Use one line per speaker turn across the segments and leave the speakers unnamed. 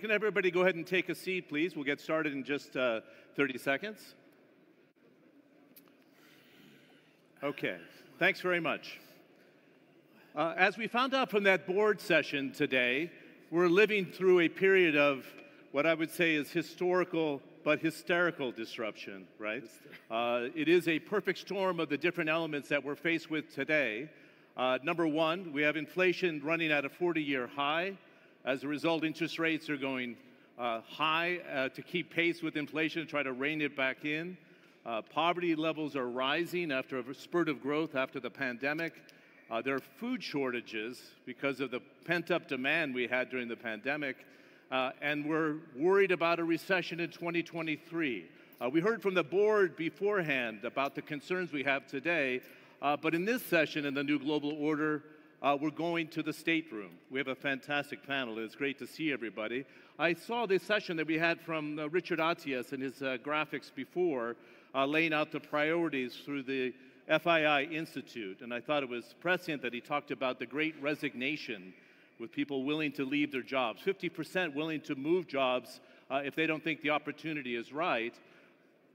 can everybody go ahead and take a seat, please? We'll get started in just 30 seconds. Okay, thanks very much. As we found out from that board session today, we're living through a period of what I would say is historical but hysterical disruption, right? It is a perfect storm of the different elements that we're faced with today. Number one, we have inflation running at a 40-year high. As a result, interest rates are going high to keep pace with inflation and try to rein it back in. Poverty levels are rising after a spurt of growth after the pandemic. There are food shortages because of the pent-up demand we had during the pandemic. And we're worried about a recession in 2023. We heard from the board beforehand about the concerns we have today, but in this session in the New Global Order, we're going to the stateroom. We have a fantastic panel, and it's great to see everybody. I saw this session that we had from Richard Atias and his graphics before, laying out the priorities through the FII Institute, and I thought it was prescient that he talked about the great resignation with people willing to leave their jobs, 50% willing to move jobs if they don't think the opportunity is right.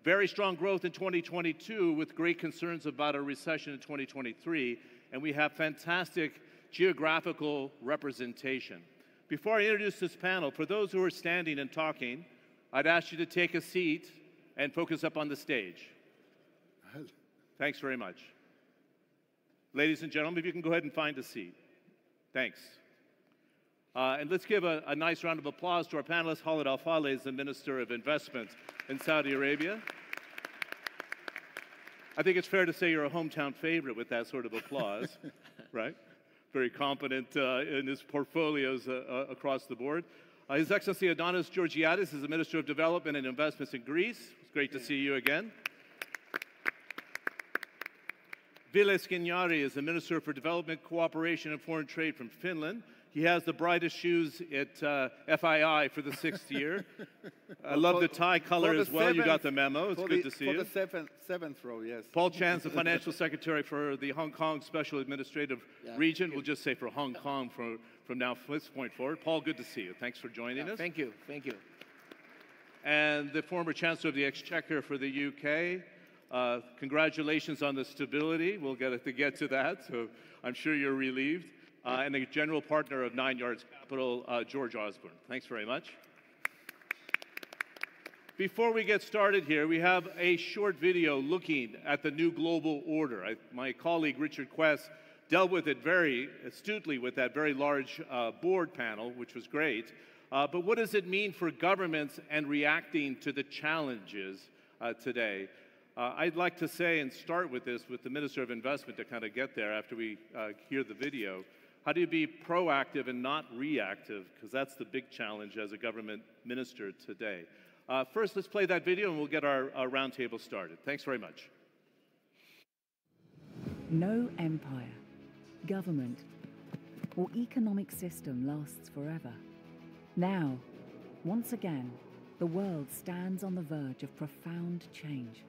Very strong growth in 2022 with great concerns about a recession in 2023, and we have fantastic geographical representation. Before I introduce this panel, for those who are standing and talking, I'd ask you to take a seat and focus up on the stage. Thanks very much. Ladies and gentlemen, if you can go ahead and find a seat. Thanks. And let's give a nice round of applause to our panelist, Khalid Al-Faleh, is the Minister of Investment in Saudi Arabia. I think it's fair to say you're a hometown favorite with that sort of applause, right? Very competent in his portfolios across the board. His Excellency Άδωνις Γεωργιάδης is the Minister of Development and Investments in Greece. It's great to see you again. Ville Skinnari is the Minister for Development, Cooperation and Foreign Trade from Finland. He has the brightest shoes at FII for the 6th year. I love the tie color as well. You got the memo. It's good to see you.
For the seventh row, yes.
Paul Chan's the Financial Secretary for the Hong Kong Special Administrative Region. We'll just say for Hong Kong from now this point forward. Paul, good to see you. Thanks for joining us.
Thank you. Thank you.
And the former Chancellor of the Exchequer for the UK. Congratulations on the stability. We'll get to that, so I'm sure you're relieved. And the General Partner of 9 Yards Capital, George Osborne. Thanks very much. Before we get started here, we have a short video looking at the New Global Order. My colleague Richard Quest dealt with it very astutely with that very large board panel, which was great. But what does it mean for governments and reacting to the challenges today? I'd like to say and start with this with the Minister of Investment to kind of get there after we hear the video. How do you be proactive and not reactive? Because that's the big challenge as a government minister today. First, let's play that video and we'll get our roundtable started. Thanks very much.
No empire, government, or economic system lasts forever. Now, once again, the world stands on the verge of profound change.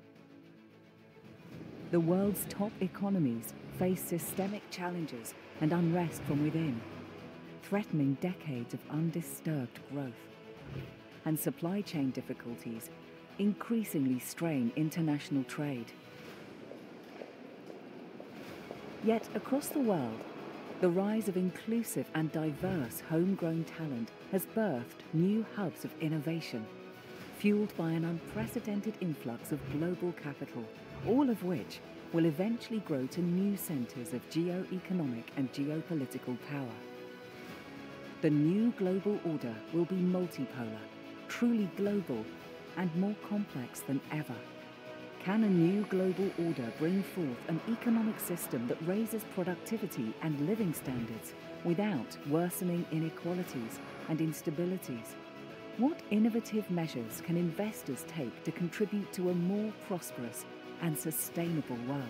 The world's top economies face systemic challenges and unrest from within, threatening decades of undisturbed growth. And supply chain difficulties increasingly strain international trade. Yet across the world, the rise of inclusive and diverse homegrown talent has birthed new hubs of innovation, fueled by an unprecedented influx of global capital, all of which will eventually grow to new centres of geo-economic and geopolitical power. The new global order will be multipolar, truly global, and more complex than ever. Can a new global order bring forth an economic system that raises productivity and living standards without worsening inequalities and instabilities? What innovative measures can investors take to contribute to a more prosperous and sustainable world?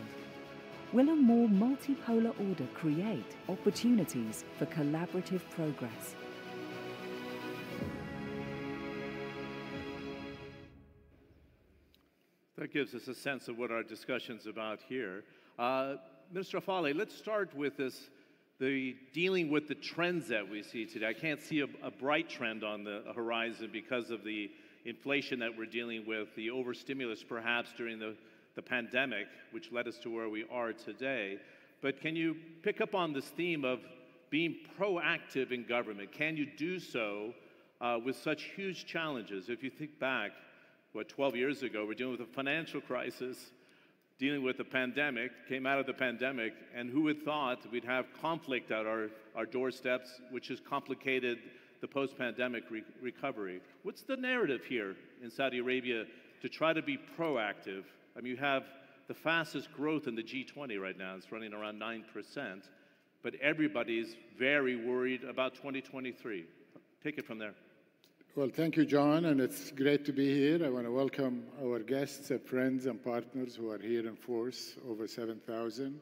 Will a more multipolar order create opportunities for collaborative progress?
That gives us a sense of what our discussion's about here. Minister Al-Faleh, let's start with this dealing with the trends that we see today. I can't see a bright trend on the horizon because of the inflation that we're dealing with, the overstimulus perhaps during the pandemic, which led us to where we are today. But can you pick up on this theme of being proactive in government? Can you do so with such huge challenges? If you think back, 12 years ago, we're dealing with a financial crisis, dealing with the pandemic, came out of the pandemic, and who would thought we'd have conflict at our doorsteps, which has complicated the post-pandemic recovery. What's the narrative here in Saudi Arabia to try to be proactive? I mean, you have the fastest growth in the G20 right now. It's running around 9%, but everybody's very worried about 2023. Take it from there.
Well, thank you, John, and it's great to be here. I want to welcome our guests, friends, and partners who are here in force, over 7,000.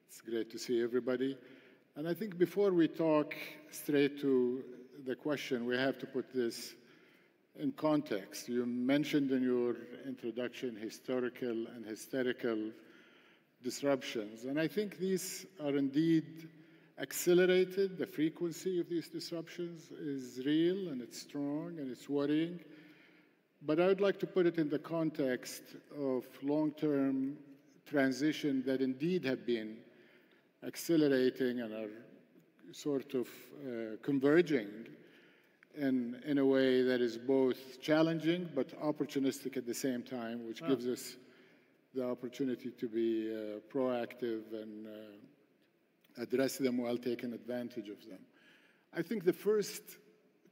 It's great to see everybody. And I think before we talk straight to the question, we have to put this in context. You mentioned in your introduction historical and hysterical disruptions, and I think these are indeed accelerated. The frequency of these disruptions is real, and it's strong, and it's worrying. But I would like to put it in the context of long-term transition that indeed have been accelerating and are sort of converging in a way that is both challenging but opportunistic at the same time, which gives us the opportunity to be proactive and address them while taking advantage of them. I think the first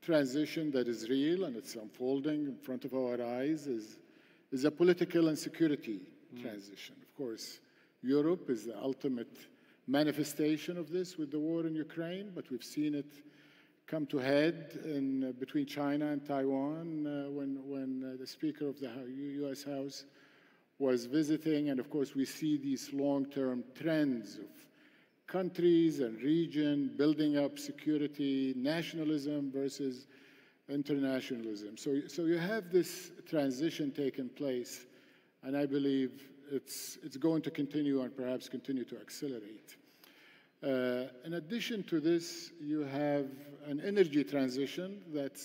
transition that is real and it's unfolding in front of our eyes is a political and security transition. Of course, Europe is the ultimate manifestation of this with the war in Ukraine, but we've seen it come to head between China and Taiwan when the Speaker of the U.S. House was visiting. And of course, we see these long-term trends of countries and region building up security, nationalism versus internationalism. So you have this transition taking place, and I believe it's going to continue and perhaps continue to accelerate. In addition to this, you have an energy transition that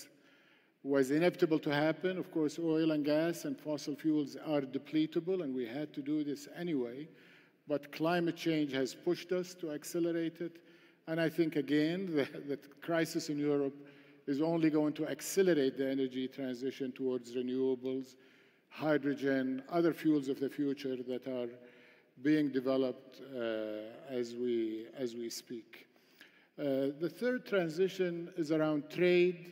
was inevitable to happen. Of course, oil and gas and fossil fuels are depletable, and we had to do this anyway. But climate change has pushed us to accelerate it. And I think, again, the crisis in Europe is only going to accelerate the energy transition towards renewables, hydrogen, other fuels of the future that are being developed as we speak. The third transition is around trade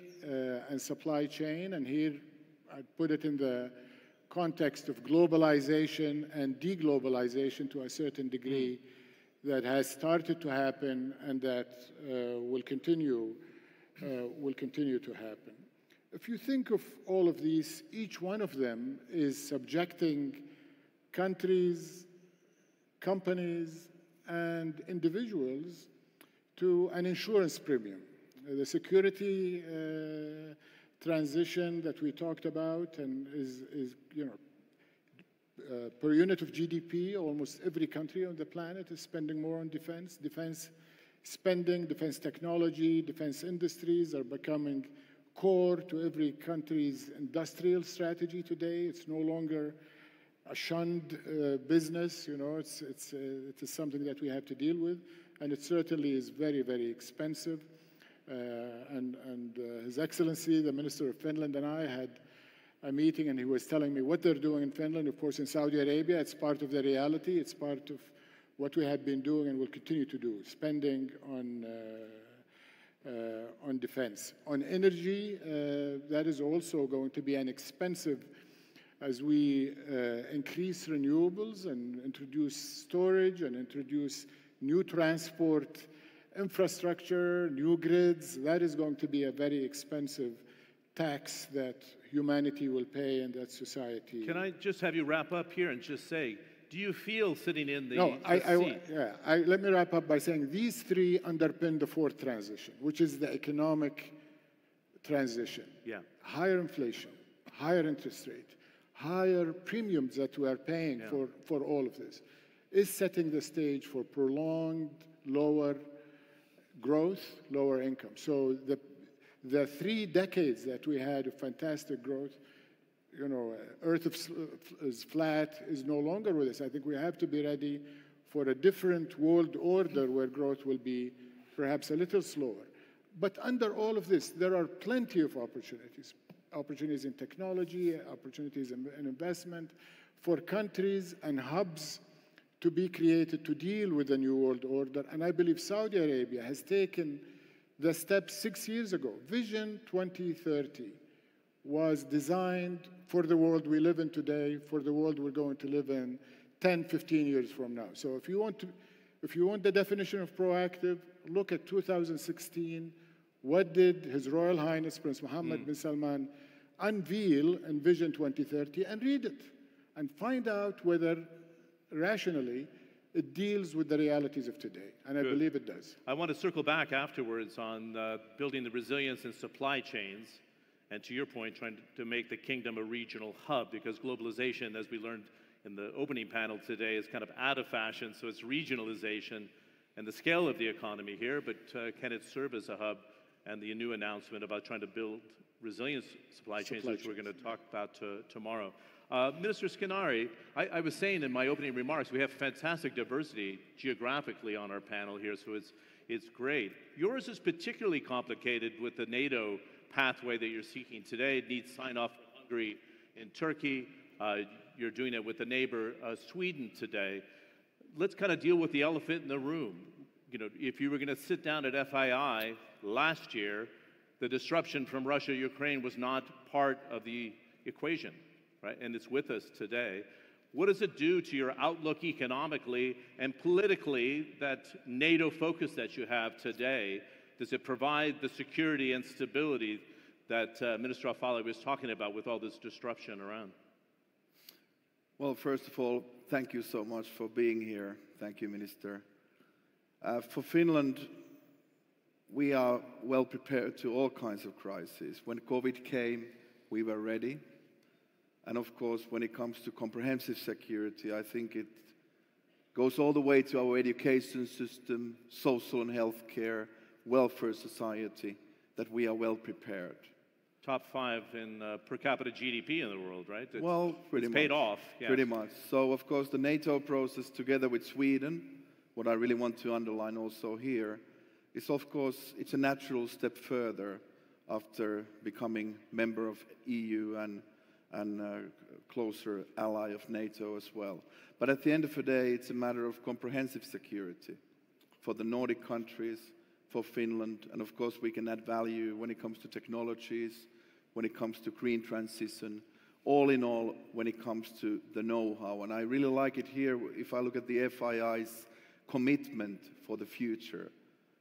and supply chain, and here I put it in the context of globalization and deglobalization to a certain degree that has started to happen and that will continue to happen. If you think of all of these, each one of them is subjecting countries, companies, and individuals to an insurance premium. The security transition that we talked about and is per unit of GDP, almost every country on the planet is spending more on defense. Defense spending, defense technology, defense industries are becoming core to every country's industrial strategy today. It's no longer a shunned business, it's something that we have to deal with, and it certainly is very, very expensive. And His Excellency, the Minister of Finland, and I had a meeting, and he was telling me what they're doing in Finland. Of course, in Saudi Arabia, it's part of the reality. It's part of what we have been doing and will continue to do, spending on defense. On energy, that is also going to be an expensive as we increase renewables and introduce storage and introduce new transport infrastructure, new grids. That is going to be a very expensive tax that humanity will pay and that society.
Can I just have you wrap up here and just say, do you feel sitting in the seat?
Let me wrap up by saying these three underpin the fourth transition, which is the economic transition.
Yeah.
Higher inflation, higher interest rate, higher premiums that we are paying for all of this is setting the stage for prolonged, lower growth, lower income. So the 3 decades that we had of fantastic growth, you know, Earth is flat, is no longer with us. I think we have to be ready for a different world order where growth will be perhaps a little slower. But under all of this, there are plenty of opportunities. Opportunities in technology, opportunities in investment for countries and hubs to be created to deal with the new world order. And I believe Saudi Arabia has taken the step 6 years ago. Vision 2030 was designed for the world we live in today, for the world we're going to live in 10, 15 years from now. So if you want the definition of proactive, look at 2016. What did His Royal Highness Prince Mohammed bin Salman unveil in Vision 2030, and read it and find out whether rationally it deals with the realities of today. And I believe it does.
I want to circle back afterwards on building the resilience in supply chains, and to your point, trying to make the kingdom a regional hub, because globalization, as we learned in the opening panel today, is kind of out of fashion, so it's regionalization and the scale of the economy here, but can it serve as a hub? And the new announcement about trying to build resilience supply chains, which we're going to talk about tomorrow. Minister Skinari, I was saying in my opening remarks, we have fantastic diversity geographically on our panel here, so it's great. Yours is particularly complicated with the NATO pathway that you're seeking today. It needs sign-off from Hungary and Turkey. You're doing it with the neighbor, Sweden, today. Let's kind of deal with the elephant in the room. You know, if you were going to sit down at FII last year, the disruption from Russia, Ukraine was not part of the equation, right? And it's with us today. What does it do to your outlook economically and politically, that NATO focus that you have today? Does it provide the security and stability that Minister Al-Falih was talking about with all this disruption around?
Well, first of all, thank you so much for being here. Thank you, Minister. For Finland, we are well prepared to all kinds of crises. When COVID came, we were ready. And of course, when it comes to comprehensive security, I think it goes all the way to our education system, social and health care, welfare society, that we are well prepared.
Top 5 in per capita GDP in the world, right?
Well, pretty much.
It's paid off. Yes.
Pretty much. So, of course, the NATO process together with Sweden, what I really want to underline also here, is, of course, it's a natural step further after becoming member of EU and closer ally of NATO as well. But at the end of the day, it's a matter of comprehensive security for the Nordic countries, for Finland, and of course we can add value when it comes to technologies, when it comes to green transition, all in all when it comes to the know-how. And I really like it here, if I look at the FII's commitment for the future,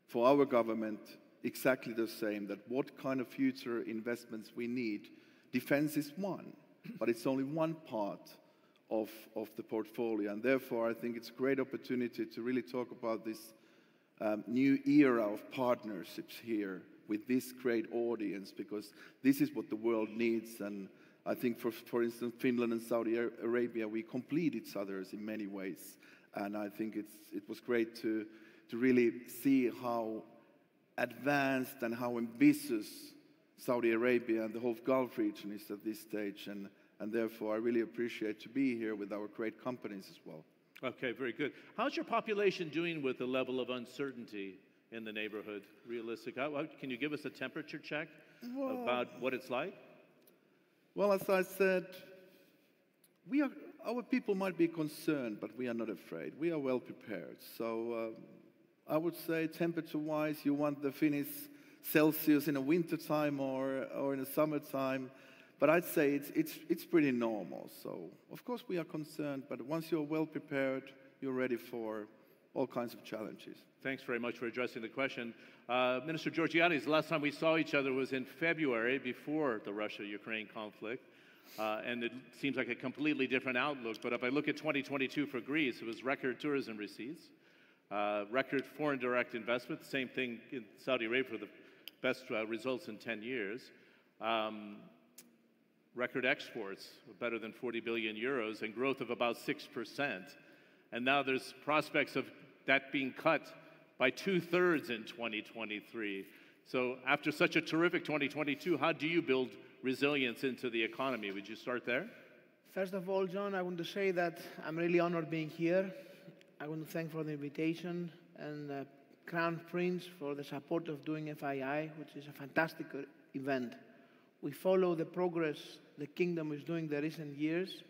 for our government, exactly the same, that what kind of future investments we need. Defense is one, but it's only one part of the portfolio, and therefore I think it's a great opportunity to really talk about this new era of partnerships here with this great audience, because this is what the world needs. And I think, for instance, Finland and Saudi Arabia, we complete each other in many ways. And I think it was great to really see how advanced and how ambitious Saudi Arabia and the whole Gulf region is at this stage. And therefore, I really appreciate to be here with our great companies as well.
Okay, very good. How's your population doing with the level of uncertainty in the neighborhood, realistic? Can you give us a temperature check about what it's like?
Well, as I said, our people might be concerned, but we are not afraid. We are well prepared. So I would say temperature-wise, you want the Finnish Celsius in the wintertime or in the summertime. But I'd say it's pretty normal. So, of course, we are concerned, but once you're well prepared, you're ready for all kinds of challenges.
Thanks very much for addressing the question. Minister Georgiadis, the last time we saw each other was in February, before the Russia-Ukraine conflict, and it seems like a completely different outlook. But if I look at 2022 for Greece, it was record tourism receipts, record foreign direct investment, same thing in Saudi Arabia for the best results in 10 years. Record exports, better than 40 billion euros, and growth of about 6%. And now there's prospects of that being cut by 2/3 in 2023. So after such a terrific 2022, how do you build resilience into the economy? Would you start there?
First of all, John, I want to say that I'm really honored being here. I want to thank for the invitation and Crown Prince for the support of doing FII, which is a fantastic event. We follow the progress the Kingdom is doing the recent years.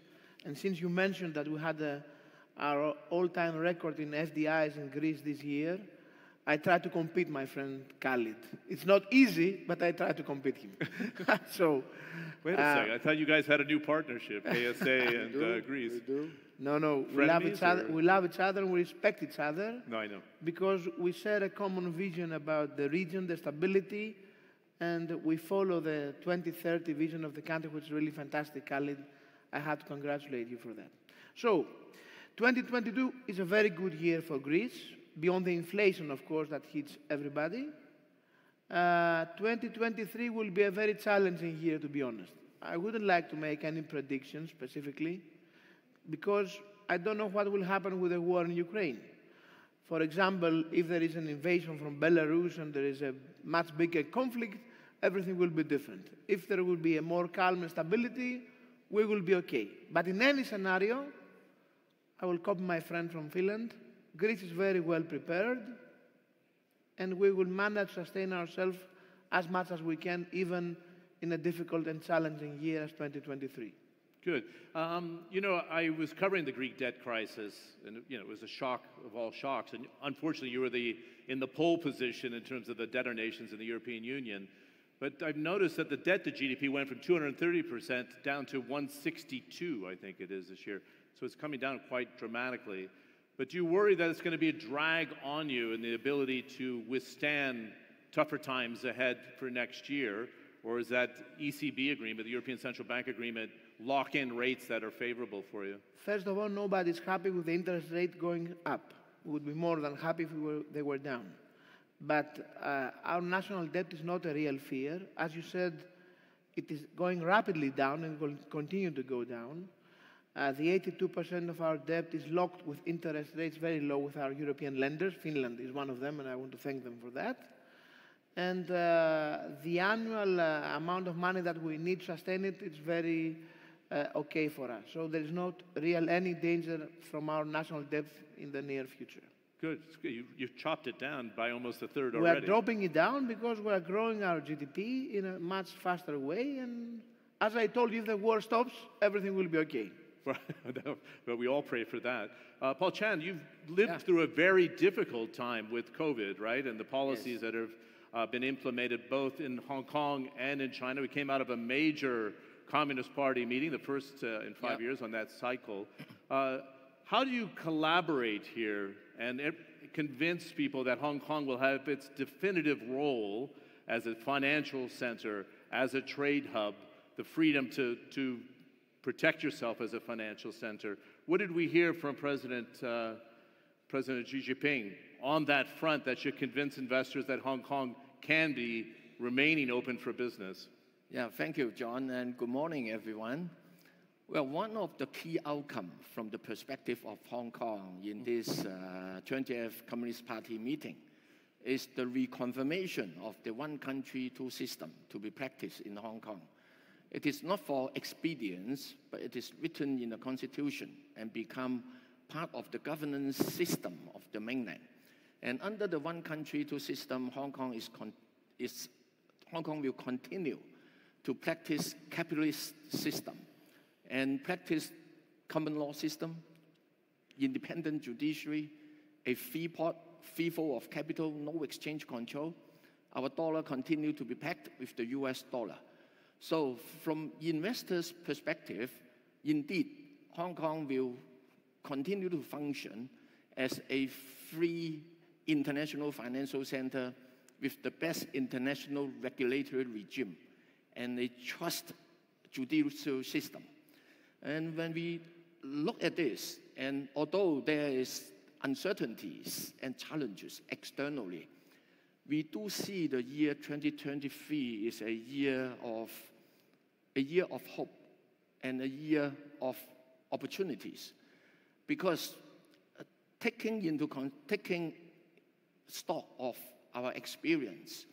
And since you mentioned that we had our all-time record in FDIs in Greece this year, I try to compete, my friend Khalid. It's not easy, but I try to compete him. So,
wait a second. I thought you guys had a new partnership, ASA and Greece.
We do.
No. We love each other. We love each other. We respect each other.
No, I know.
Because we share a common vision about the region, the stability, and we follow the 2030 vision of the country, which is really fantastic, Khalid. I have to congratulate you for that. So, 2022 is a very good year for Greece, beyond the inflation, of course, that hits everybody. 2023 will be a very challenging year, to be honest. I wouldn't like to make any predictions specifically, because I don't know what will happen with the war in Ukraine. For example, if there is an invasion from Belarus and there is a much bigger conflict, everything will be different. If there will be a more calm and stability, we will be okay. But in any scenario, I will copy my friend from Finland. Greece is very well prepared, and we will manage to sustain ourselves as much as we can, even in a difficult and challenging year as 2023.
Good. You know, I was covering the Greek debt crisis, and you know, it was a shock of all shocks. And unfortunately, you were in the pole position in terms of the debtor nations in the European Union. But I've noticed that the debt to GDP went from 230% down to 162, I think it is this year. So it's coming down quite dramatically. But do you worry that it's going to be a drag on you in the ability to withstand tougher times ahead for next year? Or is that ECB agreement, the European Central Bank agreement, lock in rates that are favorable for you?
First of all, nobody's happy with the interest rate going up. We would be more than happy if they were down. But our national debt is not a real fear. As you said, it is going rapidly down and will continue to go down. The 82% of our debt is locked with interest rates very low with our European lenders. Finland is one of them, and I want to thank them for that. And the annual amount of money that we need to sustain it is very okay for us. So there is not real any danger from our national debt in the near future.
Good. You've chopped it down by almost a third
We
already.
are dropping it down because we are growing our GDP in a much faster way. And as I told you, if the war stops, everything will be okay.
But we all pray for that. Paul Chan, you've lived through a very difficult time with COVID, right? And the policies that have been implemented both in Hong Kong and in China. We came out of a major Communist Party meeting, the first in 5 years on that cycle. How do you collaborate here and convince people that Hong Kong will have its definitive role as a financial center, as a trade hub, the freedom to protect yourself as a financial center? What did we hear from President Xi Jinping on that front that should convince investors that Hong Kong can be remaining open for business?
Yeah, thank you, John, and good morning, everyone. Well, one of the key outcomes from the perspective of Hong Kong in this 20th Communist Party meeting is the reconfirmation of the one country, two system to be practiced in Hong Kong. It is not for expedience, but it is written in the Constitution and become part of the governance system of the mainland. And under the one country, two system, Hong Kong will continue to practice capitalist system and practice common law system, independent judiciary, a free flow of capital, no exchange control. Our dollar continue to be pegged with the US dollar. So from investors' perspective, indeed, Hong Kong will continue to function as a free international financial center with the best international regulatory regime and a trust judicial system. And when we look at this, and although there is uncertainties and challenges externally, we do see the year 2023 is a year of hope and a year of opportunities, because taking stock of our experience,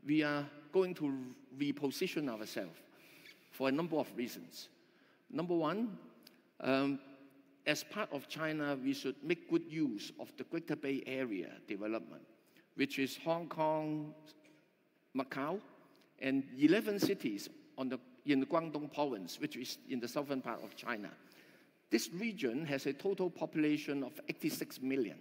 we are going to reposition ourselves for a number of reasons. Number one, as part of China, we should make good use of the Greater Bay Area development, which is Hong Kong, Macau, and 11 cities in the Guangdong province, which is in the southern part of China. This region has a total population of 86 million,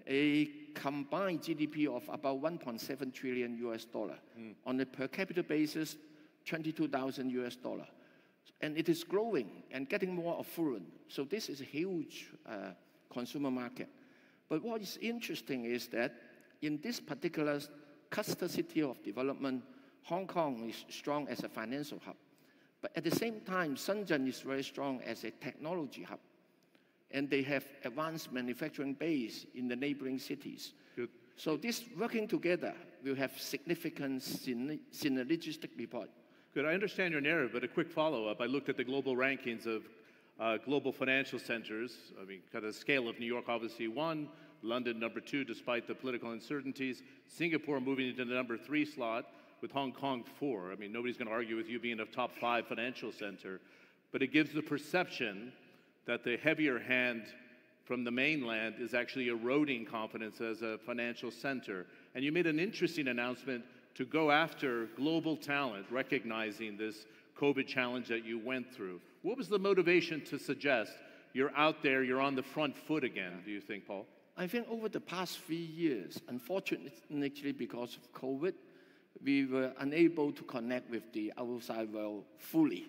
a combined GDP of about 1.7 trillion US dollar. On a per capita basis, 22,000 US dollar. And it is growing and getting more affluent. So this is a huge consumer market. But what is interesting is that in this particular cluster city of development, Hong Kong is strong as a financial hub. But at the same time, Shenzhen is very strong as a technology hub. And they have advanced manufacturing base in the neighboring cities.
Good.
So this working together will have significant synergistic report.
Good. I understand your narrative, but a quick follow-up. I looked at the global rankings of global financial centers. I mean, kind of the scale of New York, obviously one, London number 2, despite the political uncertainties. Singapore moving into the number 3 slot, with Hong Kong 4. I mean, nobody's going to argue with you being a top 5 financial center, but it gives the perception that the heavier hand from the mainland is actually eroding confidence as a financial center. And you made an interesting announcement to go after global talent, recognizing this COVID challenge that you went through. What was the motivation to suggest you're out there, you're on the front foot again, do you think, Paul?
I think over the past 3 years, unfortunately because of COVID, we were unable to connect with the outside world fully.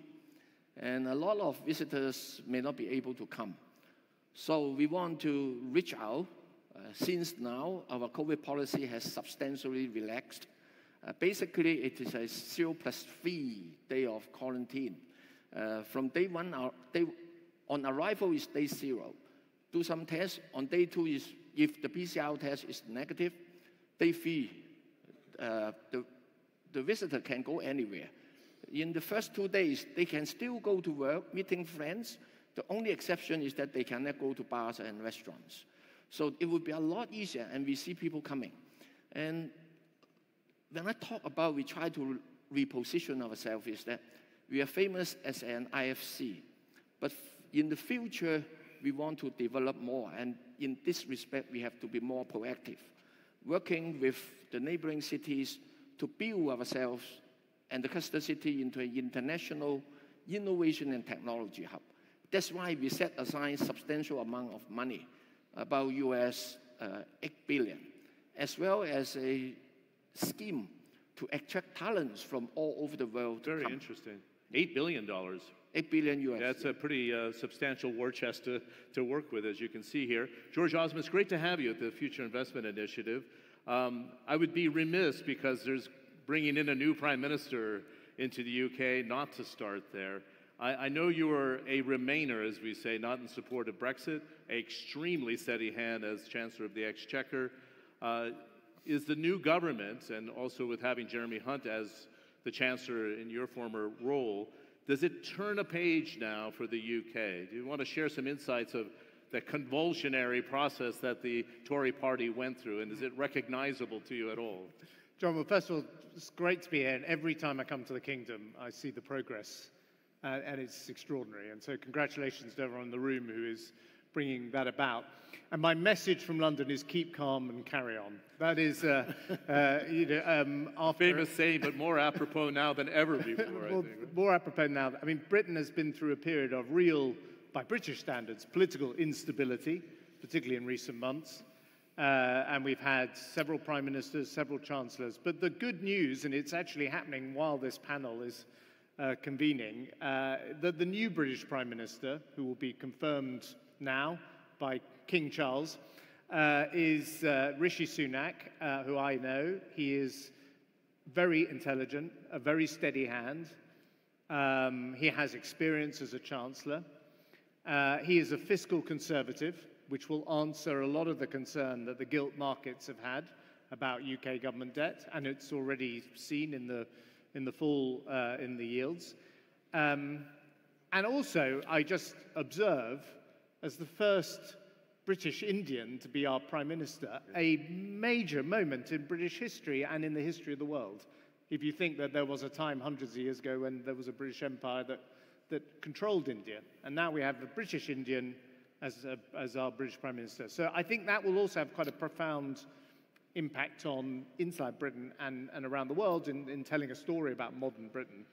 And a lot of visitors may not be able to come. So we want to reach out. Since now, our COVID policy has substantially relaxed. Basically, it is a 0+3 day of quarantine. From day 1, on arrival is day 0. Do some tests. On day 2, is if the PCR test is negative. Day 3, the visitor can go anywhere. In the first 2 days, they can still go to work, meeting friends. The only exception is that they cannot go to bars and restaurants. So it would be a lot easier, and we see people coming. And when I talk about we try to reposition ourselves, is that we are famous as an IFC. But in the future, we want to develop more. And in this respect, we have to be more proactive, working with the neighboring cities to build ourselves and the cluster city into an international innovation and technology hub. That's why we set aside a substantial amount of money, about US 8 billion, as well as a scheme to attract talents from all over the world.
Very interesting. $8 billion.
8 billion US.
That's a pretty substantial war chest to work with, as you can see here. George Osmond, it's great to have you at the Future Investment Initiative. I would be remiss, because there's bringing in a new prime minister into the UK, not to start there. I know you are a Remainer, as we say, not in support of Brexit, an extremely steady hand as Chancellor of the Exchequer. Is the new government, and also with having Jeremy Hunt as the Chancellor in your former role, does it turn a page now for the UK? Do you want to share some insights of the convulsionary process that the Tory party went through, and is it recognizable to you at all?
John, well, first of all, it's great to be here, and every time I come to the Kingdom, I see the progress, and it's extraordinary. And so congratulations to everyone in the room who is bringing that about. And my message from London is keep calm and carry on. That is, after...
Famous saying, but more apropos now than ever before,
well,
I think.
More apropos now. I mean, Britain has been through a period of real, by British standards, political instability, particularly in recent months. And we've had several prime ministers, several chancellors. But the good news, and it's actually happening while this panel is convening, that the new British prime minister, who will be confirmed now by King Charles, is Rishi Sunak, who I know. He is very intelligent, a very steady hand. He has experience as a chancellor. He is a fiscal conservative, which will answer a lot of the concern that the gilt markets have had about UK government debt, and it's already seen in the fall in the yields. And also, I just observe, as the first British Indian to be our Prime Minister, a major moment in British history and in the history of the world. If you think that there was a time hundreds of years ago when there was a British Empire that controlled India, and now we have the British Indian as our British Prime Minister. So I think that will also have quite a profound impact on inside Britain and around the world in telling a story about modern Britain.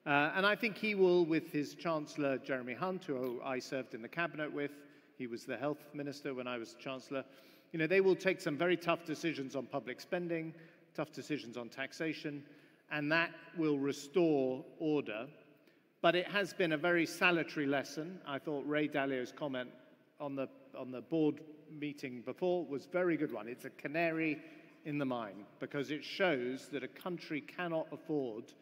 And I think he will, with his Chancellor, Jeremy Hunt, who I served in the cabinet with, he was the health minister when I was Chancellor, you know, they will take some very tough decisions on public spending, tough decisions on taxation, and that will restore order. But it has been a very salutary lesson. I thought Ray Dalio's comment on the board meeting before was a very good one. It's a canary in the mine, because it shows that a country cannot afford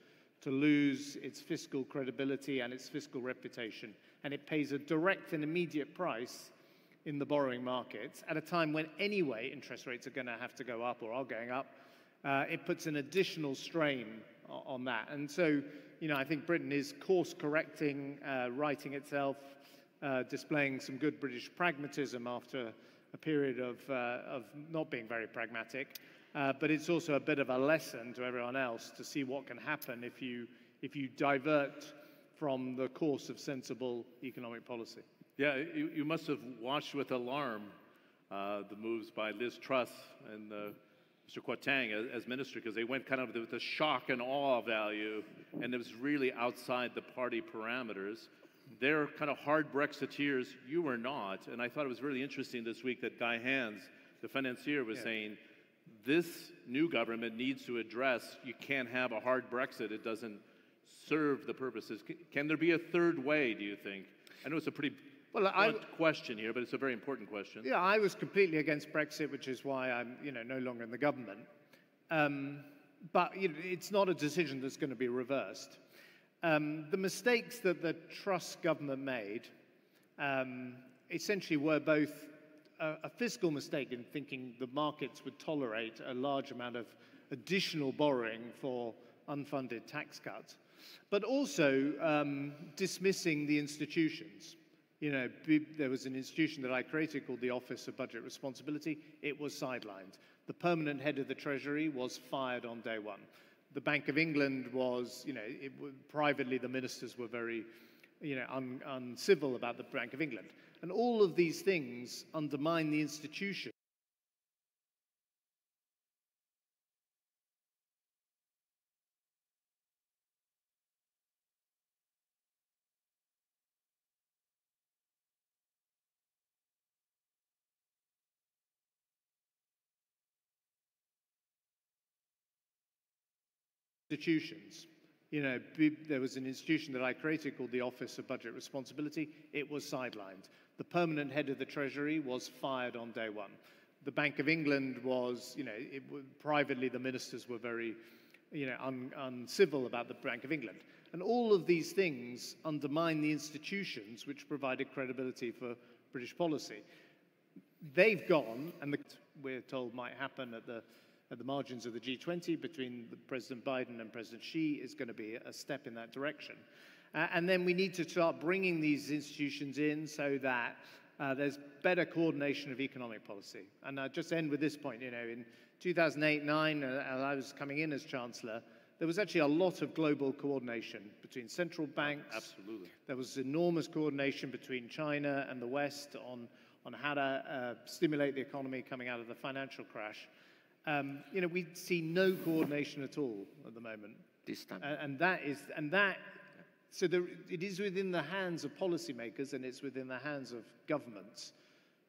to lose its fiscal credibility and its fiscal reputation. And it pays a direct and immediate price in the borrowing markets at a time when anyway interest rates are going to have to go up or are going up. It puts an additional strain on that. And so, you know, I think Britain is course correcting, righting itself, displaying some good British pragmatism after a period of not being very pragmatic. But it's also a bit of a lesson to everyone else to see what can happen if you divert from the course of sensible economic policy.
Yeah, you must have watched with alarm the moves by Liz Truss and Mr. Kwarteng as minister, because they went kind of with the shock and awe value, and it was really outside the party parameters. They're kind of hard Brexiteers. You were not. And I thought it was really interesting this week that Guy Hans, the financier, was saying, this new government needs to address, you can't have a hard Brexit. It doesn't serve the purposes. Can there be a third way, do you think? I know it's a pretty blunt question here, but it's a very important question.
Yeah, I was completely against Brexit, which is why I'm, you know, no longer in the government. But you know, it's not a decision that's going to be reversed. The mistakes that the Truss government made essentially were both a fiscal mistake in thinking the markets would tolerate a large amount of additional borrowing for unfunded tax cuts, but also dismissing the institutions. You know, there was an institution that I created called the Office of Budget Responsibility. It was sidelined. The permanent head of the Treasury was fired on day one. The Bank of England was, you know, privately the ministers were very, you know, uncivil about the Bank of England. And all of these things undermine the institution. Institutions. You know, there was an institution that I created called the Office of Budget Responsibility. It was sidelined. The permanent head of the Treasury was fired on day one. The Bank of England was, you know, privately the ministers were very, you know, uncivil about the Bank of England. And all of these things undermine the institutions which provided credibility for British policy. They've gone, and we're told might happen at the margins of the G20 between President Biden and President Xi is going to be a step in that direction. And then we need to start bringing these institutions in so that there's better coordination of economic policy. And I'll just end with this point. You know, in 2008-9, as I was coming in as Chancellor, there was actually a lot of global coordination between central banks.
Absolutely.
There was enormous coordination between China and the West on how to stimulate the economy coming out of the financial crash. You know, we see no coordination at all at the moment.
This time.
So it is within the hands of policymakers and it's within the hands of governments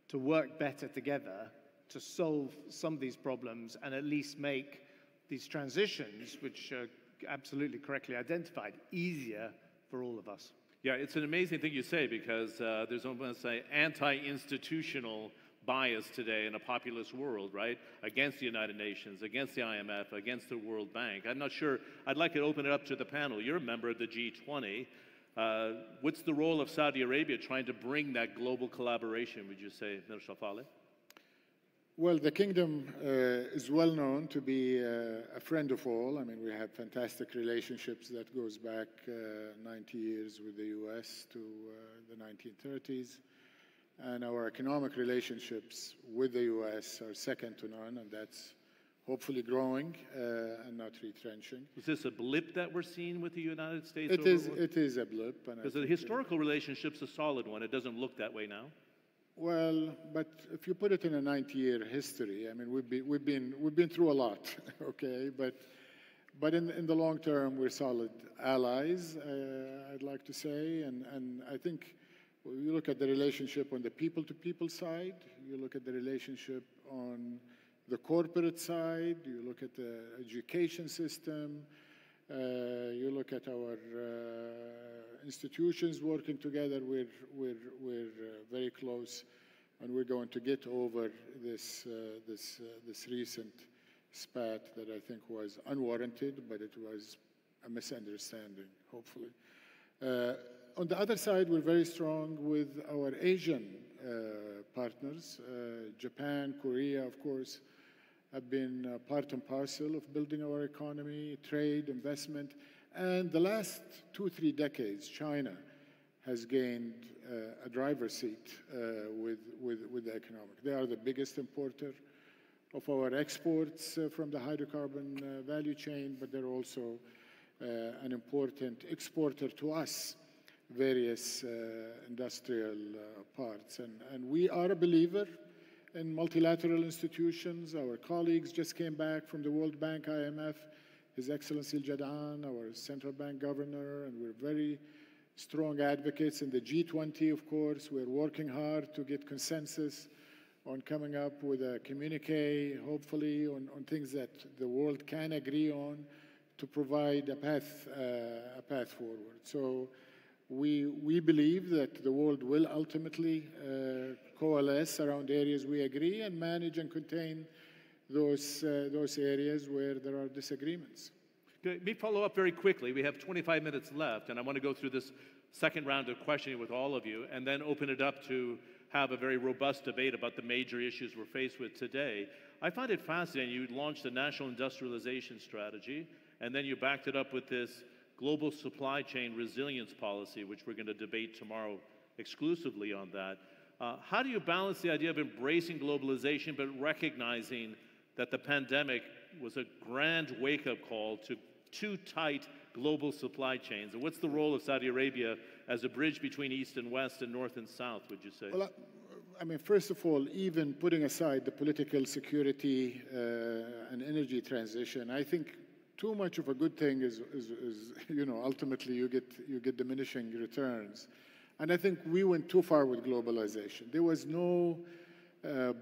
to work better together to solve some of these problems and at least make these transitions, which are absolutely correctly identified, easier for all of us.
Yeah, it's an amazing thing you say, because there's almost an anti-institutional bias today in a populist world, right? Against the United Nations, against the IMF, against the World Bank. I'm not sure. I'd like to open it up to the panel. You're a member of the G20. What's the role of Saudi Arabia trying to bring that global collaboration, would you say, Mr. Shafale?
Well, the kingdom is well known to be a friend of all. I mean, we have fantastic relationships that goes back 90 years with the US to the 1930s. And our economic relationships with the U.S. are second to none, and that's hopefully growing and not retrenching.
Is this a blip that we're seeing with the United States?
It is a blip.
Because the historical relationship's a solid one. It doesn't look that way now.
Well, but if you put it in a 90-year history, I mean, we've been through a lot, okay? But in the long term, we're solid allies, I'd like to say, and I think you look at the relationship on the people-to-people side, you look at the relationship on the corporate side, you look at the education system, you look at our institutions working together, we're very close, and we're going to get over this recent spat that I think was unwarranted, but it was a misunderstanding, hopefully. On the other side, we're very strong with our Asian partners. Japan, Korea, of course, have been part and parcel of building our economy, trade, investment. And the last 2-3 decades, China has gained a driver's seat with the economic. They are the biggest importer of our exports from the hydrocarbon value chain, but they're also an important exporter to us, various industrial parts. And we are a believer in multilateral institutions. Our colleagues just came back from the World Bank, IMF, His Excellency Jadaan, our central bank governor, and we're very strong advocates in the G20, of course. We're working hard to get consensus on coming up with a communique, hopefully, on things that the world can agree on to provide a path forward. So we believe that the world will ultimately coalesce around areas we agree and manage and contain those areas where there are disagreements.
Let me follow up very quickly. We have 25 minutes left, and I want to go through this second round of questioning with all of you, and then open it up to have a very robust debate about the major issues we're faced with today. I find it fascinating. You launched the National Industrialization Strategy, and then you backed it up with this Global Supply Chain Resilience Policy, which we're going to debate tomorrow exclusively on that. How do you balance the idea of embracing globalization but recognizing that the pandemic was a grand wake-up call to too tight global supply chains? And what's the role of Saudi Arabia as a bridge between East and West and North and South, would you say?
Well, I mean, first of all, even putting aside the political security and energy transition, I think too much of a good thing is you know, ultimately you get diminishing returns. And I think we went too far with globalization. There was no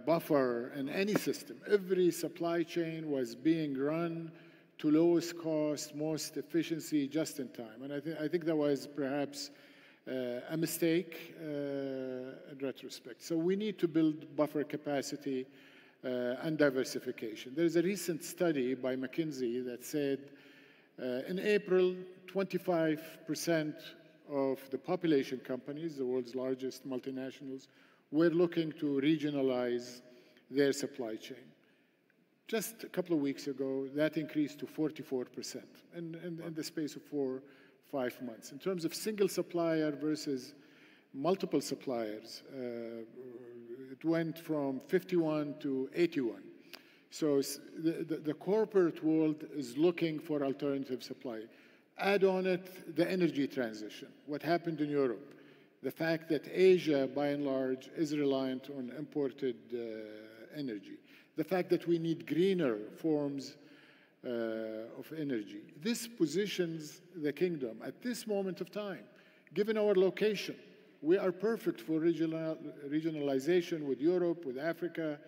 buffer in any system. Every supply chain was being run to lowest cost, most efficiency, just in time. And I think that was perhaps a mistake in retrospect. So we need to build buffer capacity and diversification. There's a recent study by McKinsey that said in April, 25% of the population companies, the world's largest multinationals, were looking to regionalize their supply chain. Just a couple of weeks ago, that increased to 44% in the space of 4-5 months. In terms of single supplier versus multiple suppliers, it went from 51 to 81. So the corporate world is looking for alternative supply. Add on it the energy transition, what happened in Europe, the fact that Asia, by and large, is reliant on imported energy, the fact that we need greener forms of energy. This positions the kingdom at this moment of time, given our location. We are perfect for regionalization with Europe, with Africa,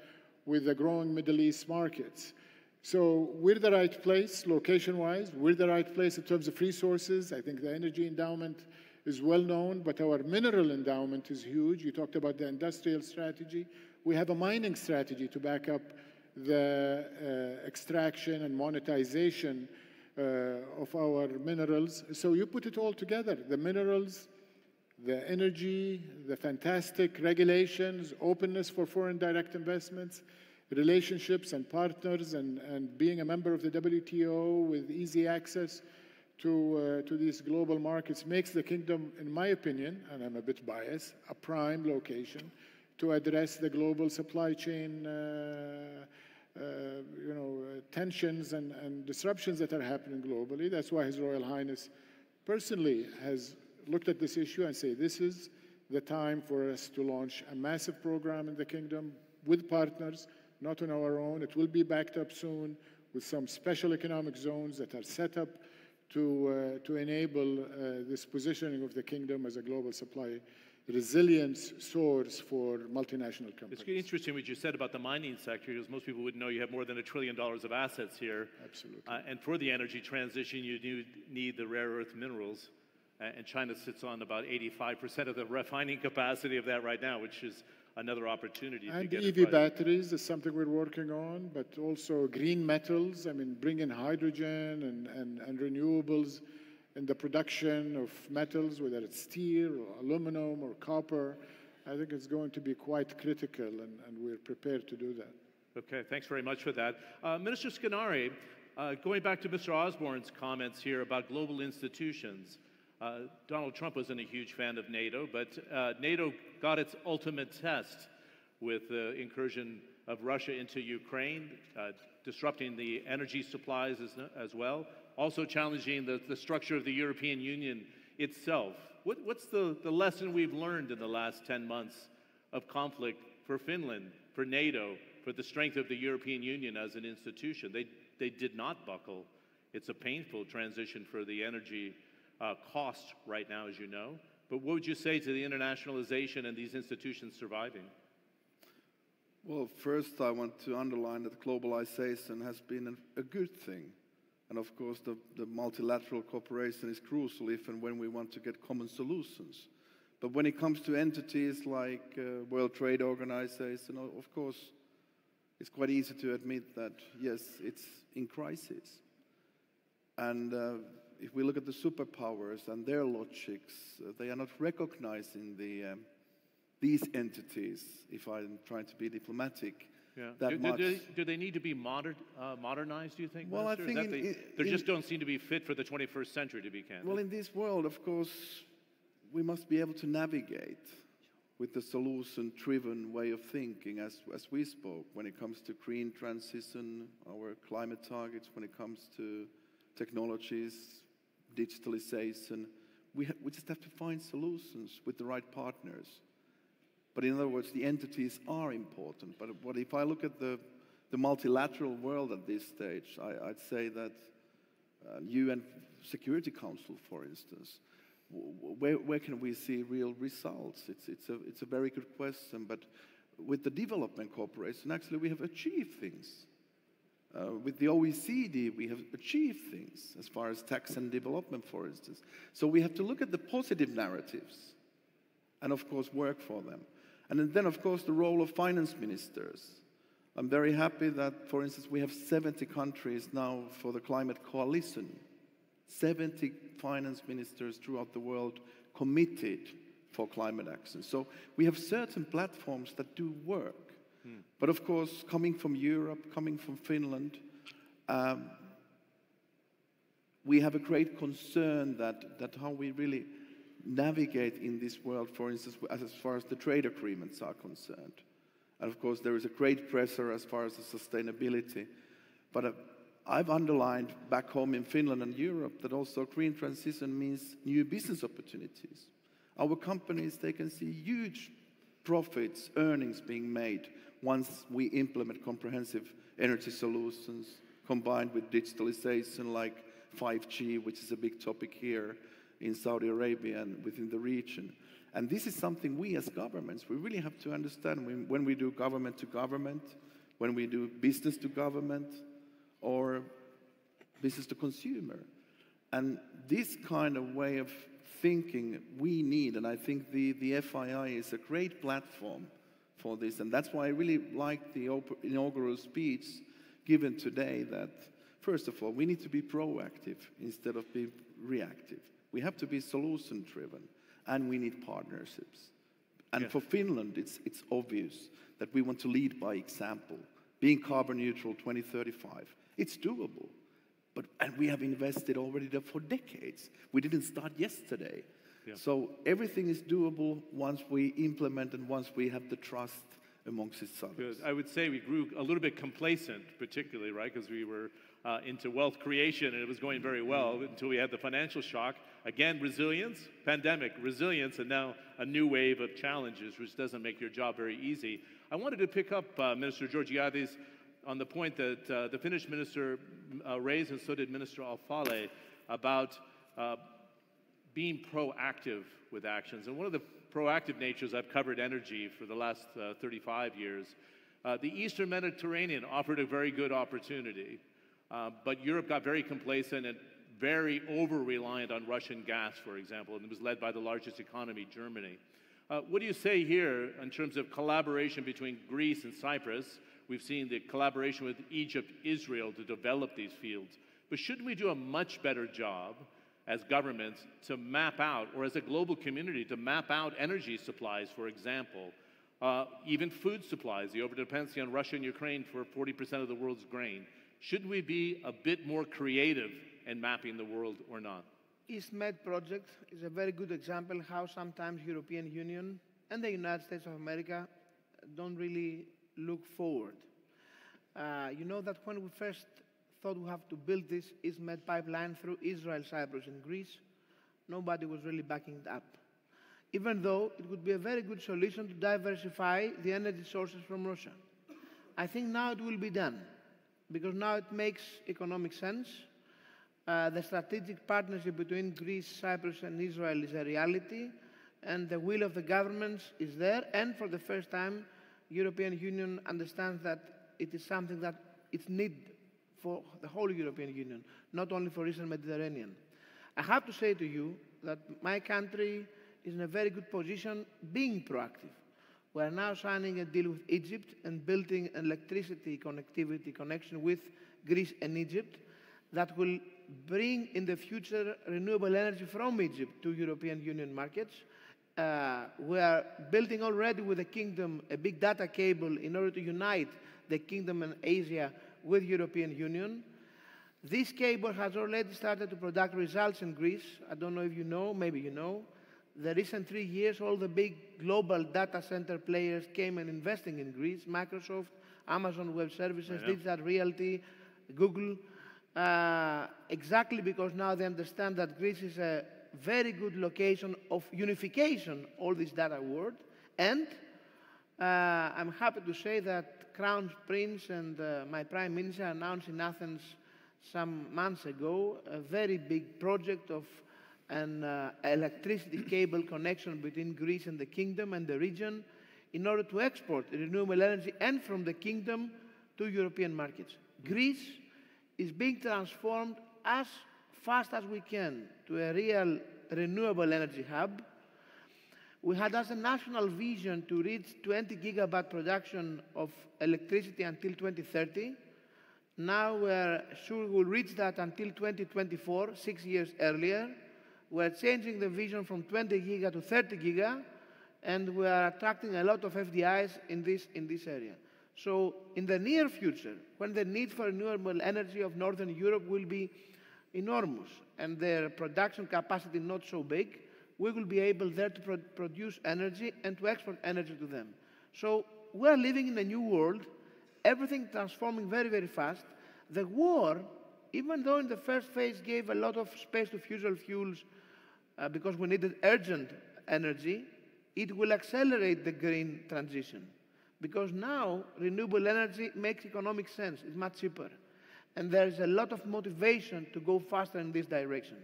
with the growing Middle East markets. So we're the right place, location-wise. We're the right place in terms of resources. I think the energy endowment is well known, but our mineral endowment is huge. You talked about the industrial strategy. We have a mining strategy to back up the extraction and monetization of our minerals. So you put it all together, the minerals, the energy, the fantastic regulations, openness for foreign direct investments, relationships and partners, and being a member of the WTO with easy access to these global markets makes the kingdom, in my opinion, and I'm a bit biased, a prime location to address the global supply chain tensions and disruptions that are happening globally. That's why His Royal Highness personally has looked at this issue and say this is the time for us to launch a massive program in the kingdom with partners, not on our own. It will be backed up soon with some special economic zones that are set up to enable this positioning of the kingdom as a global supply resilience source for multinational companies.
It's interesting what you said about the mining sector, because most people wouldn't know you have more than $1 trillion of assets here.
Absolutely.
And for the energy transition, you do need the rare earth minerals. And China sits on about 85% of the refining capacity of that right now, which is another opportunity to get
EV batteries is something we're working on, but also green metals. I mean, bringing hydrogen and renewables in the production of metals, whether it's steel or aluminum or copper. I think it's going to be quite critical, and we're prepared to do that.
Okay, thanks very much for that. Minister Skinari, going back to Mr. Osborne's comments here about global institutions, Donald Trump wasn't a huge fan of NATO, but NATO got its ultimate test with the incursion of Russia into Ukraine, disrupting the energy supplies as well, also challenging the structure of the European Union itself. What's the lesson we've learned in the last 10 months of conflict for Finland, for NATO, for the strength of the European Union as an institution? They did not buckle. It's a painful transition for the energy cost right now, as you know. But what would you say to the internationalization and these institutions surviving?
Well, first I want to underline that globalization has been a good thing. And of course, the multilateral cooperation is crucial if and when we want to get common solutions. But when it comes to entities like World Trade Organization, of course, it's quite easy to admit that, yes, it's in crisis. And if we look at the superpowers and their logics, they are not recognizing these entities, if I'm trying to be diplomatic.
Yeah. Do they need to be modernized, do you think?
Well,
Minister?
I think
they just don't seem to be fit for the 21st century, to be candid.
Well, in this world, of course, we must be able to navigate with the solution-driven way of thinking, as we spoke, when it comes to green transition, our climate targets, when it comes to technologies, digitalization. We just have to find solutions with the right partners. But in other words, the entities are important. But if I look at the multilateral world at this stage, I'd say that UN Security Council, for instance, where can we see real results? It's a very good question. But with the development cooperation, actually, we have achieved things. With the OECD, we have achieved things as far as tax and development, for instance. So we have to look at the positive narratives and, of course, work for them. And then, of course, the role of finance ministers. I'm very happy that, for instance, we have 70 countries now for the climate coalition. 70 finance ministers throughout the world committed for climate action. So we have certain platforms that do work. But of course, coming from Europe, coming from Finland, we have a great concern that how we really navigate in this world, for instance, as far as the trade agreements are concerned. And of course, there is a great pressure as far as the sustainability. But I've underlined back home in Finland and Europe that also green transition means new business opportunities. Our companies, they can see huge profits, earnings being made once we implement comprehensive energy solutions combined with digitalization like 5G, which is a big topic here in Saudi Arabia and within the region. And this is something we as governments, we really have to understand when we do government to government, when we do business to government, or business to consumer. And this kind of way of thinking we need, and I think the FII is a great platform for this, and that's why I really like the inaugural speech given today that, first of all, we need to be proactive instead of being reactive. We have to be solution-driven, and we need partnerships. And for Finland, it's obvious that we want to lead by example, being carbon neutral 2035. It's doable. And we have invested already there for decades. We didn't start yesterday.
Yeah.
So everything is doable once we implement and once we have the trust amongst each other.
Good. I would say we grew a little bit complacent, particularly, right, because we were into wealth creation and it was going very well until we had the financial shock. Again, resilience, pandemic, resilience, and now a new wave of challenges, which doesn't make your job very easy. I wanted to pick up, Minister Georgiadis, on the point that the Finnish minister raised, and so did Minister Al-Fale, about being proactive with actions. And one of the proactive natures, I've covered energy for the last 35 years. The Eastern Mediterranean offered a very good opportunity, but Europe got very complacent and very over-reliant on Russian gas, for example, and it was led by the largest economy, Germany. What do you say here in terms of collaboration between Greece and Cyprus? We've seen the collaboration with Egypt, Israel to develop these fields. But shouldn't we do a much better job as governments to map out, or as a global community, to map out energy supplies, for example, even food supplies, the overdependency on Russia and Ukraine for 40% of the world's grain? Shouldn't we be a bit more creative in mapping the world or not?
EastMed project is a very good example how sometimes European Union and the United States of America don't really look forward. You know that when we first thought we have to build this EastMed pipeline through Israel, Cyprus, and Greece, nobody was really backing it up. Even though it would be a very good solution to diversify the energy sources from Russia. I think now it will be done, because now it makes economic sense. The strategic partnership between Greece, Cyprus, and Israel is a reality, and the will of the governments is there, and for the first time, European Union understands that it is something that it's needed for the whole European Union, not only for Eastern Mediterranean. I have to say to you that my country is in a very good position being proactive. We are now signing a deal with Egypt and building an electricity connectivity connection with Greece and Egypt that will bring in the future renewable energy from Egypt to European Union markets. We are building already with the Kingdom a big data cable in order to unite the Kingdom and Asia with European Union. This cable has already started to produce results in Greece. I don't know if you know, maybe you know. The recent 3 years, all the big global data center players came and investing in Greece, Microsoft, Amazon Web Services, Digital Realty, Google, exactly because now they understand that Greece is a very good location of unification, all this data world. And I'm happy to say that Crown Prince and my Prime Minister announced in Athens some months ago a very big project of an electricity cable connection between Greece and the Kingdom and the region in order to export renewable energy and from the Kingdom to European markets. Greece is being transformed as fast as we can to a real renewable energy hub. We had as a national vision to reach 20 gigawatt production of electricity until 2030. Now we're sure we'll reach that until 2024, 6 years earlier. We're changing the vision from 20 giga to 30 giga, and we are attracting a lot of FDIs in this area. So in the near future, when the need for renewable energy of Northern Europe will be enormous and their production capacity not so big, we will be able there to produce energy and to export energy to them. So we are living in a new world, everything transforming very, very fast. The war, even though in the first phase gave a lot of space to fossil fuels because we needed urgent energy, it will accelerate the green transition. Because now renewable energy makes economic sense, it's much cheaper. And there is a lot of motivation to go faster in this direction.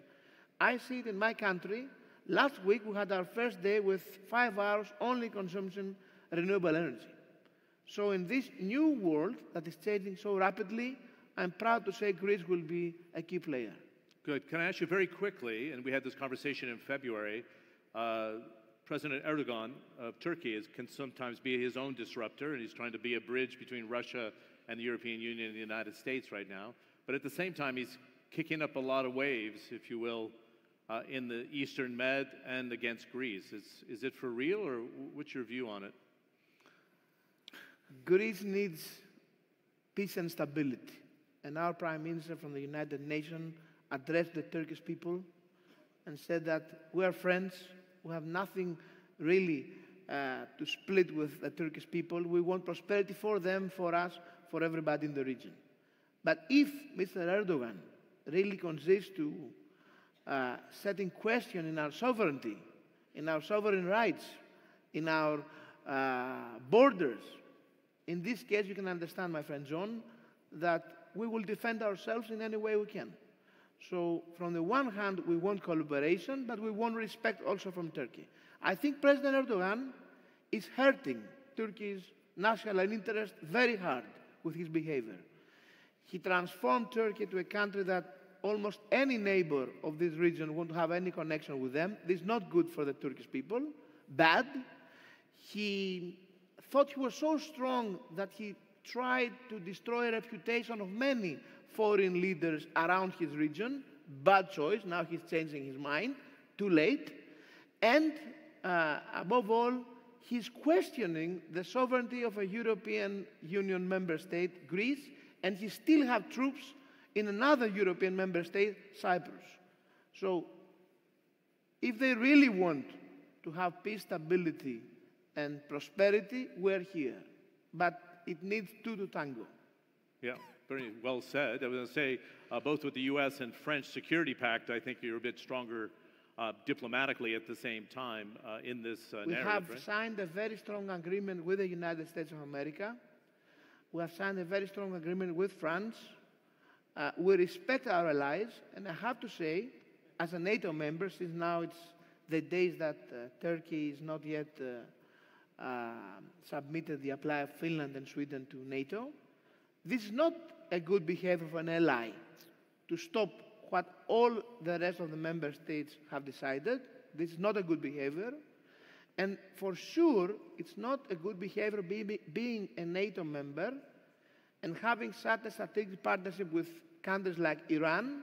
I see it in my country. Last week we had our first day with 5 hours only consumption renewable energy. So in this new world that is changing so rapidly, I'm proud to say Greece will be a key player.
Good. Can I ask you very quickly, and we had this conversation in February, President Erdogan of Turkey can sometimes be his own disruptor, and he's trying to be a bridge between Russia and the European Union and the United States right now. But at the same time, he's kicking up a lot of waves, if you will, in the Eastern Med and against Greece. Is it for real, or what's your view on it?
Greece needs peace and stability. And our Prime Minister from the United Nations addressed the Turkish people and said that we are friends, we have nothing really to split with the Turkish people. We want prosperity for them, for us, for everybody in the region. But if Mr. Erdogan really consists to set in question in our sovereignty, in our sovereign rights, in our borders, in this case, you can understand, my friend John, that we will defend ourselves in any way we can. So, from the one hand, we want collaboration, but we want respect also from Turkey. I think President Erdogan is hurting Turkey's national interest very hard with his behavior. He transformed Turkey to a country that almost any neighbor of this region won't have any connection with them. This is not good for the Turkish people. Bad. He thought he was so strong that he tried to destroy the reputation of many foreign leaders around his region. Bad choice. Now he's changing his mind. Too late. And above all, he's questioning the sovereignty of a European Union member state, Greece, and he still has troops in another European member state, Cyprus. So, if they really want to have peace, stability, and prosperity, we're here. But it needs two to tango.
Yeah, very well said. I was going to say, both with the U.S. and French security pact, I think you're a bit stronger diplomatically at the same time in this narrative.
We have
right?
signed a very strong agreement with the United States of America. We have signed a very strong agreement with France. We respect our allies, and I have to say, as a NATO member, since now it's the days that Turkey is not yet submitted the apply of Finland and Sweden to NATO, this is not a good behavior of an ally to stop what all the rest of the member states have decided. This is not a good behavior. And for sure, it's not a good behavior being a NATO member and having such a strategic partnership with countries like Iran,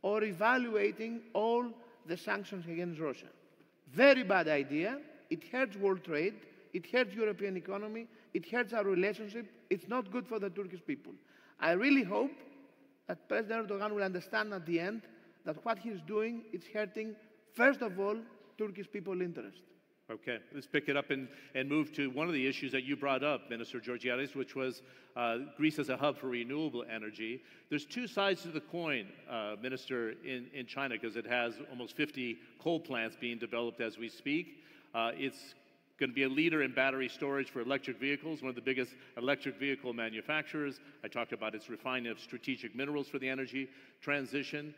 or evaluating all the sanctions against Russia. Very bad idea. It hurts world trade. It hurts European economy. It hurts our relationship. It's not good for the Turkish people. I really hope that President Erdogan will understand at the end that what he's doing is hurting, first of all, Turkish people's interest.
Okay, let's pick it up and move to one of the issues that you brought up, Minister Georgiadis, which was Greece as a hub for renewable energy. There's two sides to the coin, Minister, in China, because it has almost 50 coal plants being developed as we speak. It's going to be a leader in battery storage for electric vehicles, one of the biggest electric vehicle manufacturers. I talked about its refining of strategic minerals for the energy transition.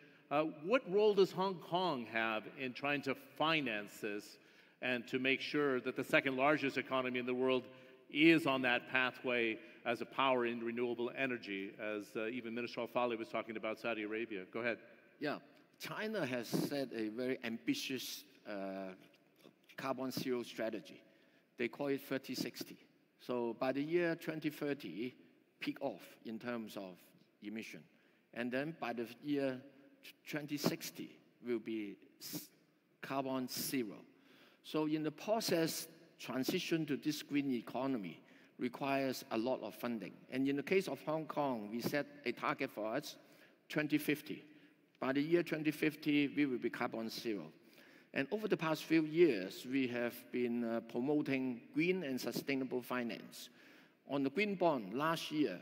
What role does Hong Kong have in trying to finance this and to make sure that the second largest economy in the world is on that pathway as a power in renewable energy, as even Minister Al-Fali was talking about Saudi Arabia? Go ahead.
Yeah, China has set a very ambitious carbon zero strategy. They call it 30-60. So by the year 2030, peak off in terms of emission. And then by the year 2060, will be carbon zero. So in the process, transition to this green economy requires a lot of funding. And in the case of Hong Kong, we set a target for us, 2050. By the year 2050, we will be carbon zero. And over the past few years, we have been promoting green and sustainable finance. On the green bond, last year,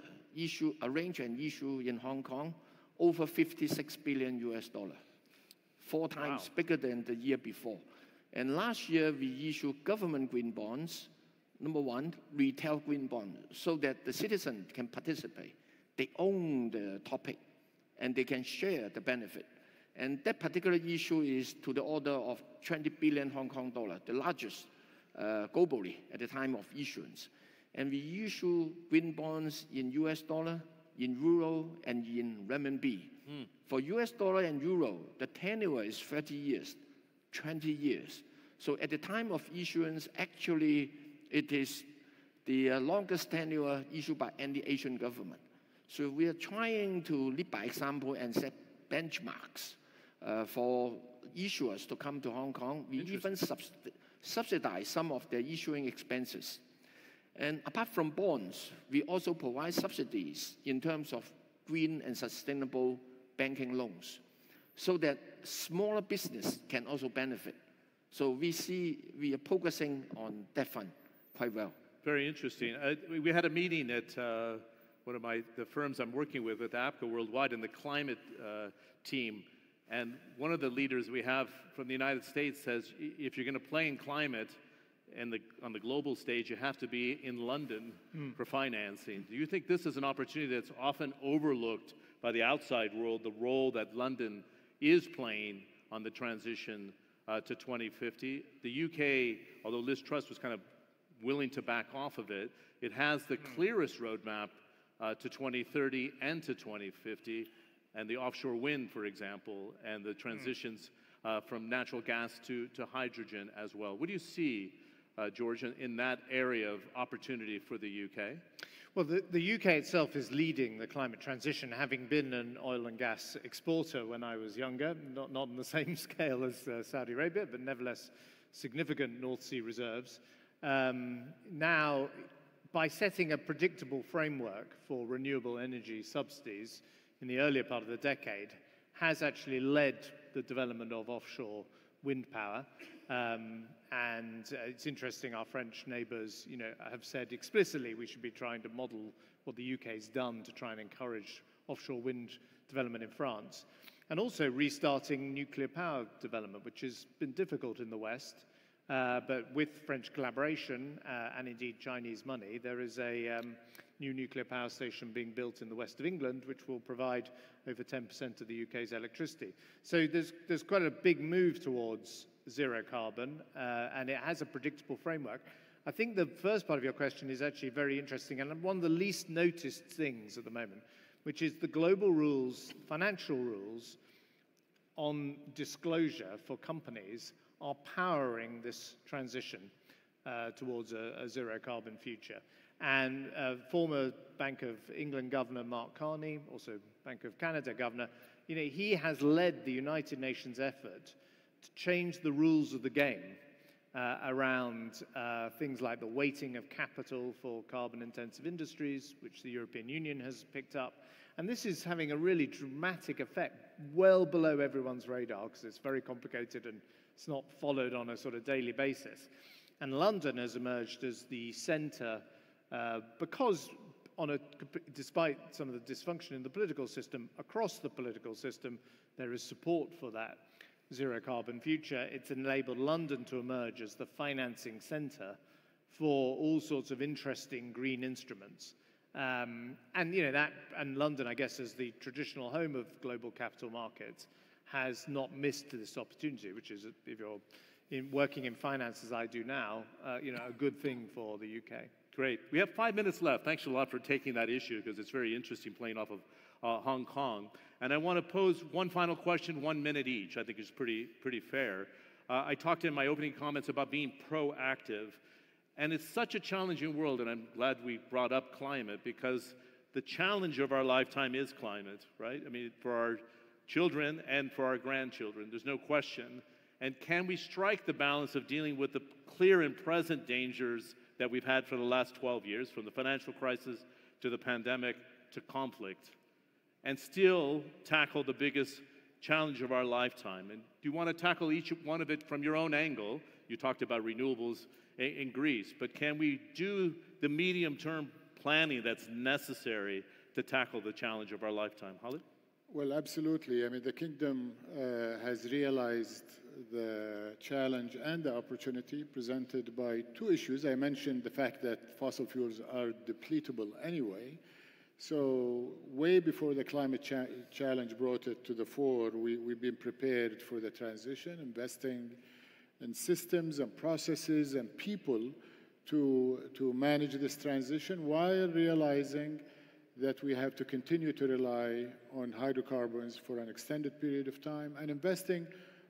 arranged and issued in Hong Kong, over $56 billion US, 4 times bigger than the year before. And last year, we issued government green bonds, number one, retail green bonds, so that the citizen can participate. They own the topic, and they can share the benefit. And that particular issue is to the order of 20 billion Hong Kong dollar, the largest globally at the time of issuance. And we issue green bonds in US dollar, in euro, and in renminbi. For US dollar and euro, the tenure is 30 years. 20 years. So at the time of issuance, actually, it is the longest tenure issued by any Asian government. So we are trying to lead by example and set benchmarks for issuers to come to Hong Kong. We even subsidize some of their issuing expenses. And apart from bonds, we also provide subsidies in terms of green and sustainable banking loans, so that smaller business can also benefit. So we are focusing on that fund quite well.
Very interesting. We had a meeting at one of the firms I'm working with APCO Worldwide, and the climate team. And one of the leaders we have from the United States says, if you're going to play in climate on the global stage, you have to be in London for financing. Do you think this is an opportunity that's often overlooked by the outside world, the role that London is playing on the transition to 2050? The UK, although Liz Truss was kind of willing to back off of it, it has the clearest roadmap to 2030 and to 2050, and the offshore wind, for example, and the transitions from natural gas to hydrogen as well. What do you see, George, in that area of opportunity for the UK?
Well, the UK itself is leading the climate transition, having been an oil and gas exporter when I was younger, not on the same scale as Saudi Arabia, but nevertheless significant North Sea reserves. Now, by setting a predictable framework for renewable energy subsidies in the earlier part of the decade, has actually led the development of offshore wind power. And it's interesting, our French neighbours, have said explicitly we should be trying to model what the UK's done to try and encourage offshore wind development in France. And also restarting nuclear power development, which has been difficult in the West. But with French collaboration and indeed Chinese money, there is a new nuclear power station being built in the west of England, which will provide over 10% of the UK's electricity. So there's quite a big move towards zero carbon, and it has a predictable framework. I think the first part of your question is actually very interesting, and one of the least noticed things at the moment, which is the global rules, financial rules on disclosure for companies are powering this transition towards a zero carbon future. And former Bank of England Governor Mark Carney, also Bank of Canada Governor, he has led the United Nations effort to change the rules of the game around things like the weighting of capital for carbon-intensive industries, which the European Union has picked up. And this is having a really dramatic effect, well below everyone's radar, because it's very complicated and it's not followed on a sort of daily basis. And London has emerged as the centre because despite some of the dysfunction in the political system, across the political system, there is support for that zero carbon future. It's enabled London to emerge as the financing centre for all sorts of interesting green instruments. And London, I guess, as the traditional home of global capital markets, has not missed this opportunity, which is, if you're working in finance as I do now, a good thing for the UK.
Great. We have 5 minutes left. Thanks a lot for taking that issue, because it's very interesting playing off of Hong Kong. And I want to pose one final question, 1 minute each. I think it's pretty fair. I talked in my opening comments about being proactive. And it's such a challenging world, and I'm glad we brought up climate, because the challenge of our lifetime is climate, right? I mean, for our children and for our grandchildren, there's no question. And can we strike the balance of dealing with the clear and present dangers that we've had for the last 12 years, from the financial crisis to the pandemic to conflict, and still tackle the biggest challenge of our lifetime? And do you want to tackle each one of it from your own angle? You talked about renewables in Greece, but can we do the medium-term planning that's necessary to tackle the challenge of our lifetime? Khalid?
Well, absolutely. I mean, the Kingdom has realized the challenge and the opportunity presented by two issues. I mentioned the fact that fossil fuels are depletable anyway. So way before the climate challenge brought it to the fore, we've been prepared for the transition, investing in systems and processes and people to manage this transition, while realizing that we have to continue to rely on hydrocarbons for an extended period of time, and investing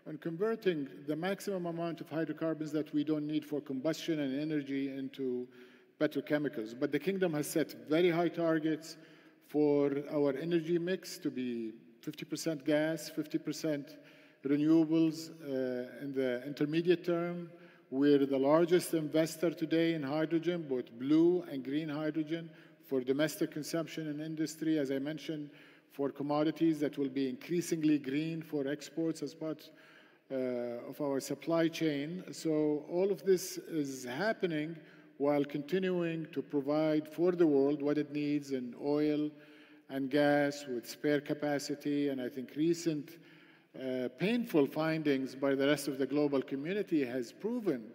on converting the maximum amount of hydrocarbons that we don't need for combustion and energy into petrochemicals. But the Kingdom has set very high targets for our energy mix to be 50% gas, 50% renewables in the intermediate term. We're the largest investor today in hydrogen, both blue and green hydrogen, for domestic consumption and industry. As I mentioned, for commodities that will be increasingly green for exports as part of our supply chain. So all of this is happening while continuing to provide for the world what it needs in oil and gas with spare capacity. And I think recent painful findings by the rest of the global community has proven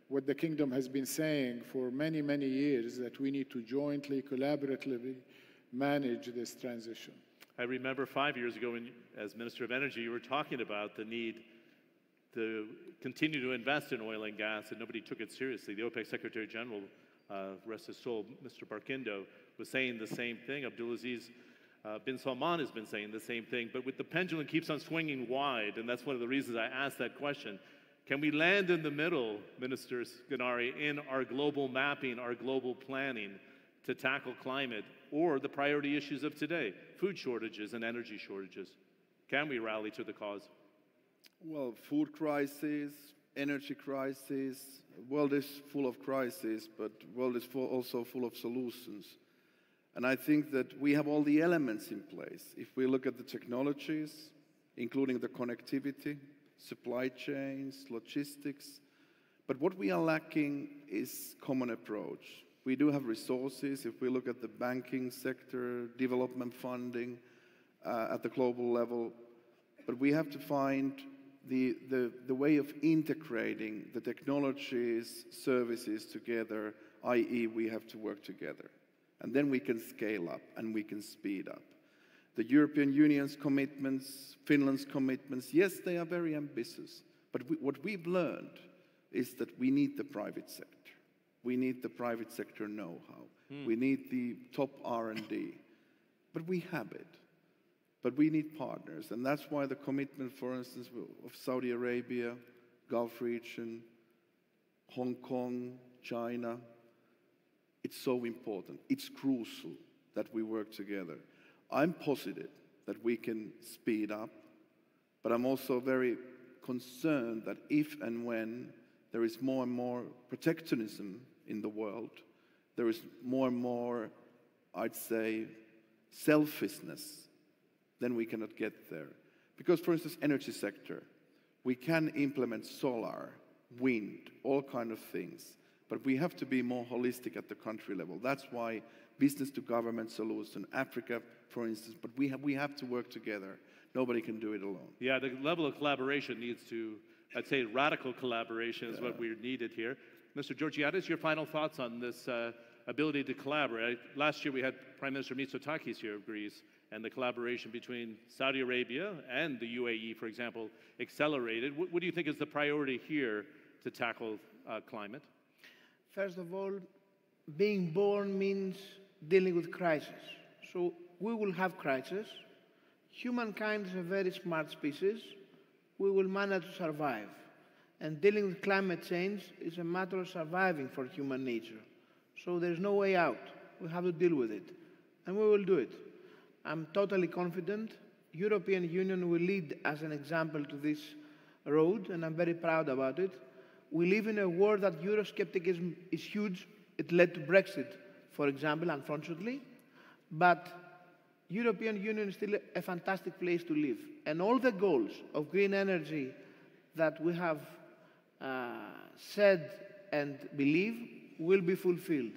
what the kingdom has been saying for many, many years, that we need to jointly, collaboratively manage this transition.
I remember 5 years ago, when, as Minister of Energy, you were talking about the need to continue to invest in oil and gas, and nobody took it seriously. The OPEC Secretary General, rest his soul, Mr. Barkindo, was saying the same thing. Abdulaziz bin Salman has been saying the same thing, but with the pendulum keeps on swinging wide, and that's one of the reasons I asked that question. Can we land in the middle, Minister Sganari, in our global mapping, our global planning to tackle climate or the priority issues of today, food shortages and energy shortages? Can we rally to the cause?
Well, food crisis, energy crisis, the world is full of crises, but the world is also full of solutions. And I think that we have all the elements in place. If we look at the technologies, including the connectivity, supply chains, logistics, but what we are lacking is common approach. We do have resources. If we look at the banking sector, development funding at the global level, but we have to find the way of integrating the technologies, services together, i.e. we have to work together. And then we can scale up and we can speed up. The European Union's commitments, Finland's commitments, yes, they are very ambitious. But what we've learned is that we need the private sector. We need the private sector know-how. We need the top R&D. But we have it. But we need partners. And that's why the commitment, for instance, of Saudi Arabia, Gulf region, Hong Kong, China, it's so important. It's crucial that we work together. I'm positive that we can speed up, but I'm also very concerned that if and when there is more and more protectionism in the world, there is more and more, I'd say, selfishness, then we cannot get there. Because, for instance, energy sector, we can implement solar, wind, all kind of things, but we have to be more holistic at the country level. That's why business-to-government solution, Africa, for instance, but we have to work together. Nobody can do it alone.
Yeah, the level of collaboration needs to, I'd say radical collaboration is what we're needed here. Mr. Georgiadis, your final thoughts on this ability to collaborate? Last year we had Prime Minister Mitsotakis here of Greece, and the collaboration between Saudi Arabia and the UAE, for example, accelerated. What do you think is the priority here to tackle climate?
First of all, being born means dealing with crisis. So we will have crisis. Humankind is a very smart species. We will manage to survive. And dealing with climate change is a matter of surviving for human nature. So there's no way out. We have to deal with it. And we will do it. I'm totally confident. European Union will lead as an example to this road, and I'm very proud about it. We live in a world that Euroscepticism is huge. It led to Brexit, for example, unfortunately. But European Union is still a fantastic place to live. And all the goals of green energy that we have said and believe will be fulfilled,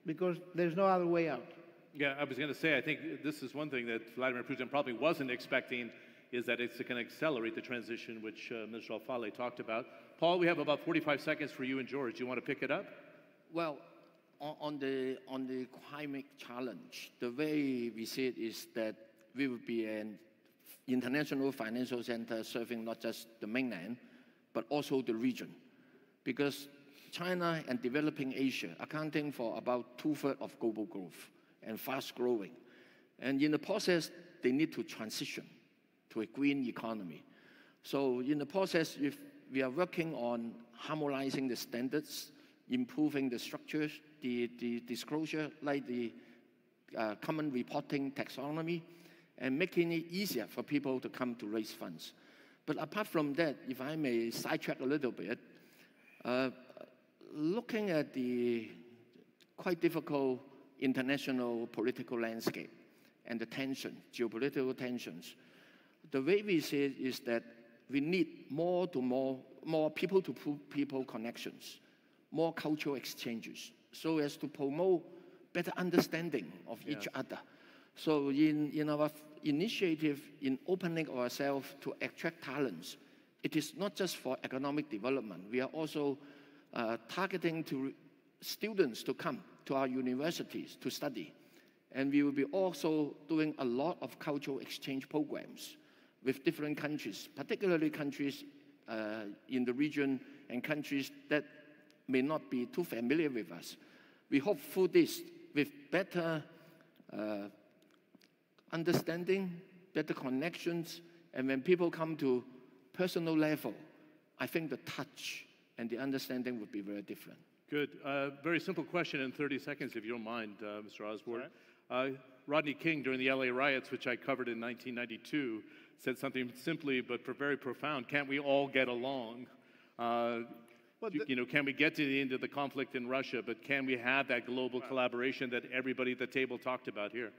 because there's no other way out.
Yeah, I was going to say, I think this is one thing that Vladimir Putin probably wasn't expecting, is that it's going to accelerate the transition, which Mr. Al-Faleh talked about. Paul, we have about 45 seconds for you and George. Do you want to pick it up?
Well, on the climate challenge, the way we see it is that we will be an international financial center serving not just the mainland, but also the region. Because China and developing Asia accounting for about 2/3 of global growth and fast growing. And in the process, they need to transition to a green economy. So in the process, if we are working on harmonizing the standards, improving the structures, the disclosure, like the common reporting taxonomy, and making it easier for people to come to raise funds. But apart from that, if I may sidetrack a little bit, looking at the quite difficult international political landscape and the tension, geopolitical tensions. The way we see it is that we need more people-to-people connections, more cultural exchanges, so as to promote better understanding of each other. So in our initiative in opening ourselves to attract talents, it is not just for economic development. We are also targeting to students to come to our universities to study. And we will be also doing a lot of cultural exchange programs with different countries, particularly countries in the region and countries that may not be too familiar with us. We hope through this, with better understanding, better connections, and when people come to personal level, I think the touch and the understanding would be very different.
Good. Very simple question in 30 seconds, if you don't mind, Mr. Osborne. Rodney King, during the LA riots, which I covered in 1992, said something simply but very profound. Can't we all get along? Can we get to the end of the conflict in Russia, but can we have that global collaboration that everybody at the table talked about here?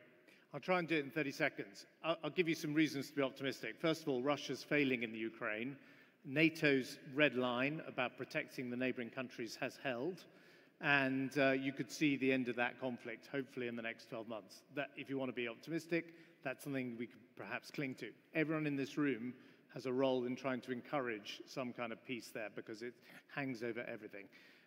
I'll try and do it in 30 seconds. I'll give you some reasons to be optimistic. First of all, Russia's failing in the Ukraine. NATO's red line about protecting the neighboring countries has held. And you could see the end of that conflict, hopefully in the next 12 months. That, if you want to be optimistic, that's something we could perhaps cling to. Everyone in this room has a role in trying to encourage some kind of peace there because it hangs over everything.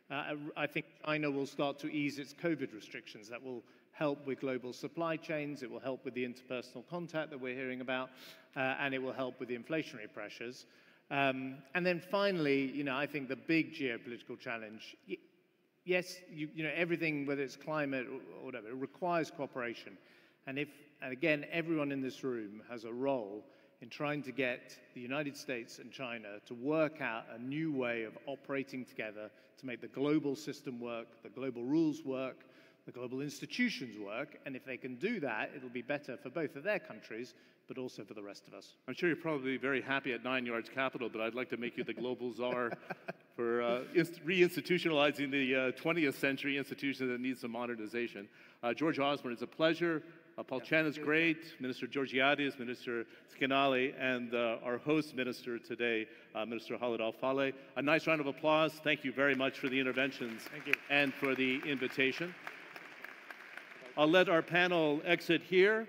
I think China will start to ease its COVID restrictions. That will help with global supply chains, it will help with the interpersonal contact that we're hearing about, and it will help with the inflationary pressures. And then finally, I think the big geopolitical challenge, yes, everything, whether it's climate or whatever, it requires cooperation. And again, everyone in this room has a role in trying to get the United States and China to work out a new way of operating together to make the global system work, the global rules work, the global institutions work. And if they can do that, it'll be better for both of their countries, but also for the rest of us.
I'm sure you're probably very happy at 9 Yards Capital, but I'd like to make you the global czar for reinstitutionalizing the 20th century institution that needs some modernization. George Osborne, it's a pleasure. Paul Chen is great, Minister Georgiadis, Minister Skinali, and our host minister today, Minister Khalid Al-Faleh. A nice round of applause. Thank you very much for the interventions and for the invitation. I'll let our panel exit here.